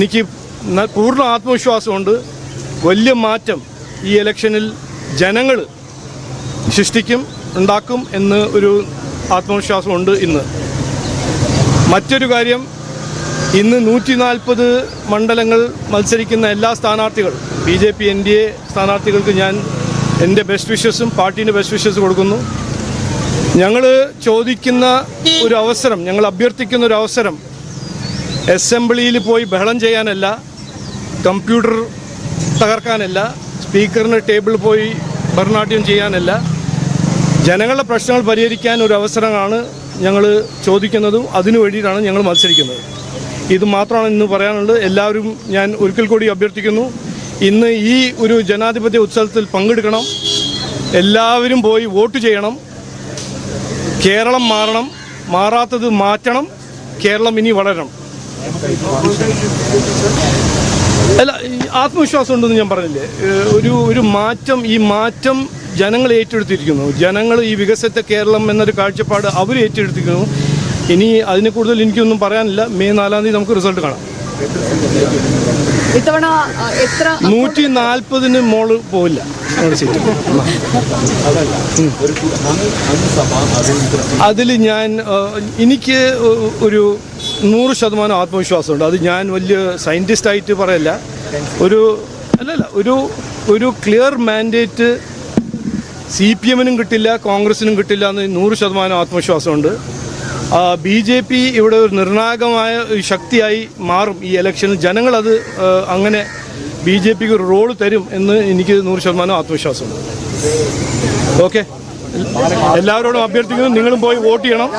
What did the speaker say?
എനിക്ക് പൂർണ്ണ ആത്മവിശ്വാസമുണ്ട്. വലിയ മാറ്റം ഈ ഇലക്ഷനിൽ ജനങ്ങൾ സൃഷ്ടിക്കും, ഉണ്ടാക്കും എന്ന് ഒരു ആത്മവിശ്വാസമുണ്ട്. മറ്റൊരു കാര്യം, ഇന്ന് 140 മണ്ഡലങ്ങൾ മത്സരിക്കുന്ന എല്ലാ സ്ഥാനാർത്ഥികൾ BJP NDA സ്ഥാനാർത്ഥികൾക്ക് ഞാൻ എൻ്റെ ബെസ്റ്റ് വിഷസും പാർട്ടീൻ്റെ ബെസ്റ്റ് വിഷസ് കൊടുക്കുന്നു. ഞങ്ങൾ ചോദിക്കുന്ന ഒരു അവസരം, ഞങ്ങൾ അഭ്യർത്ഥിക്കുന്ന ഒരു അവസരം അസംബ്ലിയിൽ പോയി ബഹളം ചെയ്യാനല്ല, കമ്പ്യൂട്ടർ തകർക്കാനല്ല, സ്പീക്കറിന് ടേബിളിൽ പോയി ഭരണാട്യം ചെയ്യാനല്ല, ജനങ്ങളുടെ പ്രശ്നങ്ങൾ പരിഹരിക്കാൻ ഒരു അവസരമാണ് ഞങ്ങൾ ചോദിക്കുന്നതും അതിനു വേണ്ടിയിട്ടാണ് ഞങ്ങൾ മത്സരിക്കുന്നത്. ഇത് മാത്രമാണ് ഇന്ന് പറയാനുള്ളത്. എല്ലാവരും ഞാൻ ഒരിക്കൽ കൂടി അഭ്യർത്ഥിക്കുന്നു, ഇന്ന് ഈ ഒരു ജനാധിപത്യ ഉത്സവത്തിൽ പങ്കെടുക്കണം, എല്ലാവരും പോയി വോട്ട് ചെയ്യണം. കേരളം മാറണം, മാറാത്തത് മാറ്റണം, കേരളം ഇനി വളരണം. അല്ല, ആത്മവിശ്വാസം ഉണ്ടെന്ന് ഞാൻ പറഞ്ഞില്ലേ. ഒരു മാറ്റം, ഈ മാറ്റം ജനങ്ങൾ ഏറ്റെടുത്തിരിക്കുന്നു. ജനങ്ങൾ ഈ വികസിത കേരളം എന്നൊരു കാഴ്ചപ്പാട് അവർ ഏറ്റെടുത്തിരിക്കുന്നു. ഇനി അതിനെ കൂടുതൽ എനിക്കൊന്നും പറയാനില്ല. മെയ് 4-ാം തീയതി നമുക്ക് റിസൾട്ട് കാണാം. ഇത്തവണ 140 മോള് പോവില്ല അതിൽ എനിക്ക് ഒരു 100% ആത്മവിശ്വാസമുണ്ട്. അത് ഞാൻ വലിയ സയൻറ്റിസ്റ്റായിട്ട് പറയല്ല. ഒരു ക്ലിയർ മാൻഡേറ്റ് CPM-നും കിട്ടില്ല, കോൺഗ്രസിനും കിട്ടില്ല എന്ന് 100% ആത്മവിശ്വാസമുണ്ട്. BJP ഇവിടെ ഒരു നിർണായകമായ ഒരു ശക്തിയായി മാറും ഈ ഇലക്ഷനിൽ. ജനങ്ങളത് അങ്ങനെ BJPക്ക് ഒരു റോൾ തരും എന്ന് എനിക്ക് 100% ആത്മവിശ്വാസമുണ്ട്. ഓക്കെ, എല്ലാവരോടും അഭ്യർത്ഥിക്കുന്നു, നിങ്ങളും പോയി വോട്ട് ചെയ്യണം.